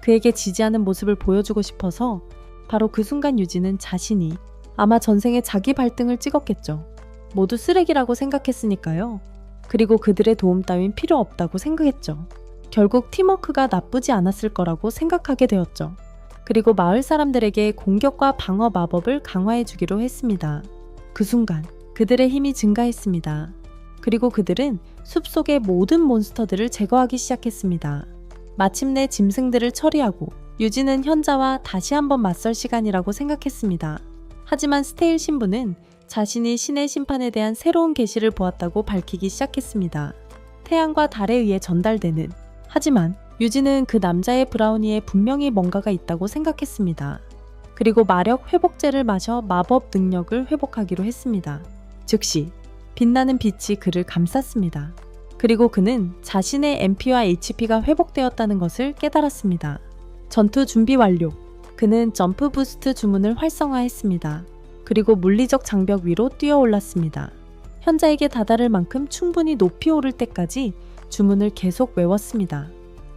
그에게 지지하는 모습을 보여주고 싶어서 바로 그 순간 유지는 자신이 아마 전생에 자기 발등을 찍었겠죠. 모두 쓰레기라고 생각했으니까요. 그리고 그들의 도움 따윈 필요 없다고 생각했죠. 결국 팀워크가 나쁘지 않았을 거라고 생각하게 되었죠. 그리고 마을 사람들에게 공격과 방어 마법을 강화해 주기로 했습니다. 그 순간 그들의 힘이 증가했습니다. 그리고 그들은 숲속의 모든 몬스터들을 제거하기 시작했습니다. 마침내 짐승들을 처리하고 유진은 현자와 다시 한번 맞설 시간이라고 생각했습니다. 하지만 스테일 신부는 자신이 신의 심판에 대한 새로운 계시를 보았다고 밝히기 시작했습니다. 태양과 달에 의해 전달되는. 하지만 유진은 그 남자의 브라우니에 분명히 뭔가가 있다고 생각했습니다. 그리고 마력 회복제를 마셔 마법 능력을 회복하기로 했습니다. 즉시 빛나는 빛이 그를 감쌌습니다. 그리고 그는 자신의 MP와 HP가 회복되었다는 것을 깨달았습니다. 전투 준비 완료. 그는 점프 부스트 주문을 활성화했습니다. 그리고 물리적 장벽 위로 뛰어올랐습니다. 현자에게 다다를 만큼 충분히 높이 오를 때까지 주문을 계속 외웠습니다.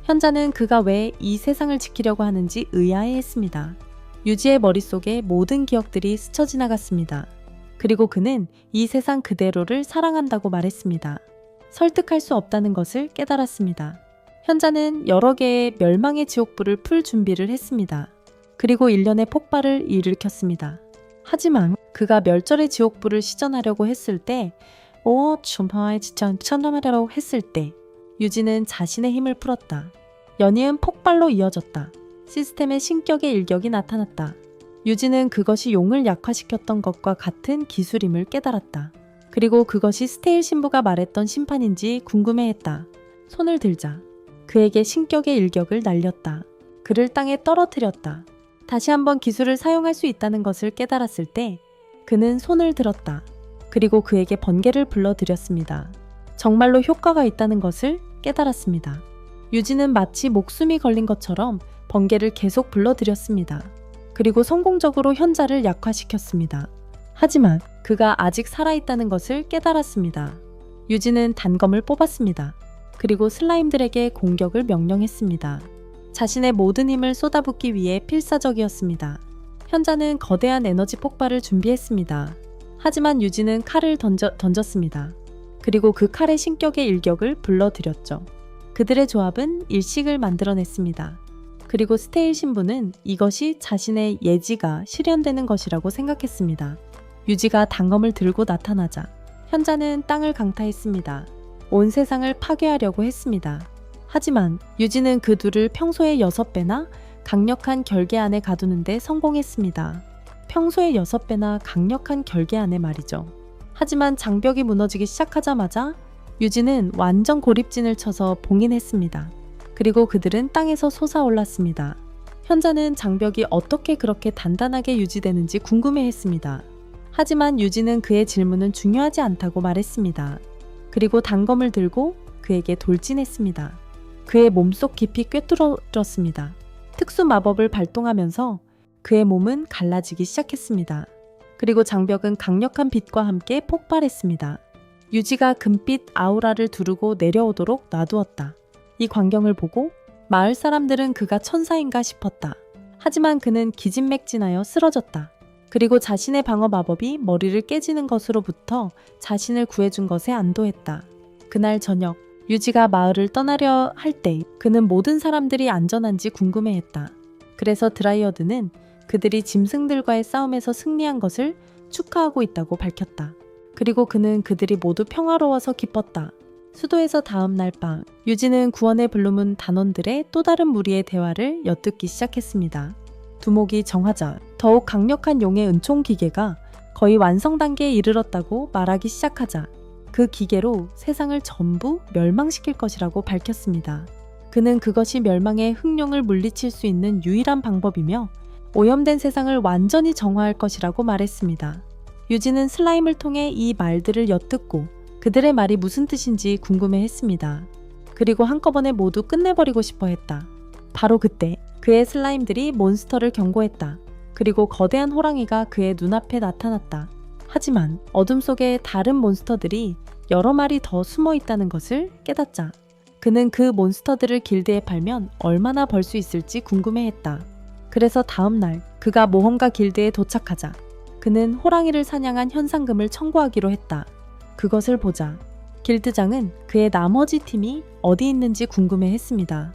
현자는 그가 왜 이 세상을 지키려고 하는지 의아해했습니다. 유지의 머릿속에 모든 기억들이 스쳐 지나갔습니다. 그리고 그는 이 세상 그대로를 사랑한다고 말했습니다. 설득할 수 없다는 것을 깨달았습니다. 현자는 여러 개의 멸망의 지옥불을 풀 준비를 했습니다. 그리고 일련의 폭발을 일으켰습니다. 하지만 그가 멸절의 지옥불을 시전하려고 했을 때, 시전하려고 했을 때 유지는 자신의 힘을 풀었다. 연이은 폭발로 이어졌다. 시스템의 신격의 일격이 나타났다. 유지는 그것이 용을 약화시켰던 것과 같은 기술임을 깨달았다. 그리고 그것이 스테일 신부가 말했던 심판인지 궁금해했다. 손을 들자 그에게 신격의 일격을 날렸다. 그를 땅에 떨어뜨렸다. 다시 한번 기술을 사용할 수 있다는 것을 깨달았을 때 그는 손을 들었다. 그리고 그에게 번개를 불러들였습니다. 정말로 효과가 있다는 것을 깨달았습니다. 유지는 마치 목숨이 걸린 것처럼 번개를 계속 불러들였습니다. 그리고 성공적으로 현자를 약화시켰습니다. 하지만 그가 아직 살아있다는 것을 깨달았습니다. 유지는 단검을 뽑았습니다. 그리고 슬라임들에게 공격을 명령했습니다. 자신의 모든 힘을 쏟아붓기 위해 필사적이었습니다. 현자는 거대한 에너지 폭발을 준비했습니다. 하지만 유지는 칼을 던졌습니다. 그리고 그 칼의 신격의 일격을 불러들였죠. 그들의 조합은 일식을 만들어냈습니다. 그리고 스테일 신부는 이것이 자신의 예지가 실현되는 것이라고 생각했습니다. 유지가 단검을 들고 나타나자 현자는 땅을 강타했습니다. 온 세상을 파괴하려고 했습니다. 하지만 유지는 그 둘을 평소의 6배나 강력한 결계 안에 가두는데 성공했습니다. 평소의 6배나 강력한 결계 안에 말이죠. 하지만 장벽이 무너지기 시작하자마자 유지는 완전 고립진을 쳐서 봉인했습니다. 그리고 그들은 땅에서 솟아올랐습니다. 현자는 장벽이 어떻게 그렇게 단단하게 유지되는지 궁금해했습니다. 하지만 유지는 그의 질문은 중요하지 않다고 말했습니다. 그리고 단검을 들고 그에게 돌진했습니다. 그의 몸속 깊이 꿰뚫었습니다. 특수 마법을 발동하면서 그의 몸은 갈라지기 시작했습니다. 그리고 장벽은 강력한 빛과 함께 폭발했습니다. 유지가 금빛 아우라를 두르고 내려오도록 놔두었다. 이 광경을 보고 마을 사람들은 그가 천사인가 싶었다. 하지만 그는 기진맥진하여 쓰러졌다. 그리고 자신의 방어 마법이 머리를 깨지는 것으로부터 자신을 구해준 것에 안도했다. 그날 저녁 유지가 마을을 떠나려 할 때 그는 모든 사람들이 안전한지 궁금해했다. 그래서 드라이어드는 그들이 짐승들과의 싸움에서 승리한 것을 축하하고 있다고 밝혔다. 그리고 그는 그들이 모두 평화로워서 기뻤다. 수도에서 다음 날 밤 유지는 구원의 블루문 단원들의 또 다른 무리의 대화를 엿듣기 시작했습니다. 두목이 정하자 더욱 강력한 용의 은총 기계가 거의 완성 단계에 이르렀다고 말하기 시작하자 그 기계로 세상을 전부 멸망시킬 것이라고 밝혔습니다. 그는 그것이 멸망의 흑룡을 물리칠 수 있는 유일한 방법이며 오염된 세상을 완전히 정화할 것이라고 말했습니다. 유지는 슬라임을 통해 이 말들을 엿듣고 그들의 말이 무슨 뜻인지 궁금해했습니다. 그리고 한꺼번에 모두 끝내버리고 싶어 했다. 바로 그때 그의 슬라임들이 몬스터를 경고했다. 그리고 거대한 호랑이가 그의 눈앞에 나타났다. 하지만 어둠 속에 다른 몬스터들이 여러 마리 더 숨어 있다는 것을 깨닫자 그는 그 몬스터들을 길드에 팔면 얼마나 벌 수 있을지 궁금해했다. 그래서 다음 날 그가 모험가 길드에 도착하자 그는 호랑이를 사냥한 현상금을 청구하기로 했다. 그것을 보자 길드장은 그의 나머지 팀이 어디 있는지 궁금해했습니다.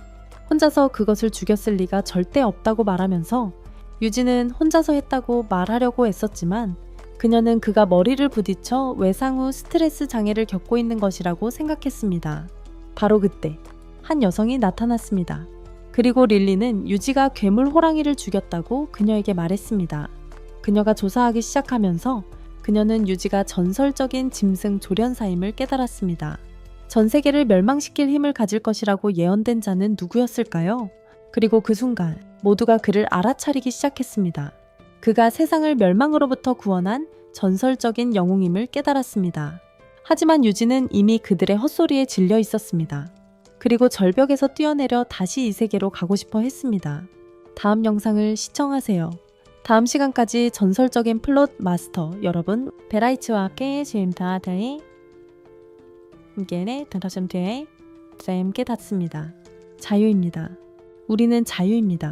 혼자서 그것을 죽였을 리가 절대 없다고 말하면서 유지는 혼자서 했다고 말하려고 했었지만 그녀는 그가 머리를 부딪혀 외상 후 스트레스 장애를 겪고 있는 것이라고 생각했습니다. 바로 그때 한 여성이 나타났습니다. 그리고 릴리는 유지가 괴물 호랑이를 죽였다고 그녀에게 말했습니다. 그녀가 조사하기 시작하면서 그녀는 유지가 전설적인 짐승 조련사임을 깨달았습니다. 전 세계를 멸망시킬 힘을 가질 것이라고 예언된 자는 누구였을까요? 그리고 그 순간 모두가 그를 알아차리기 시작했습니다. 그가 세상을 멸망으로부터 구원한 전설적인 영웅임을 깨달았습니다. 하지만 유지는 이미 그들의 헛소리에 질려 있었습니다. 그리고 절벽에서 뛰어내려 다시 이 세계로 가고 싶어 했습니다. 다음 영상을 시청하세요. 다음 시간까지 전설적인 플롯 마스터 여러분 베라이츠와 함께 지금까지 함께 들으신 뒤에 함께 닫습니다. 자유입니다. 우리는 자유입니다.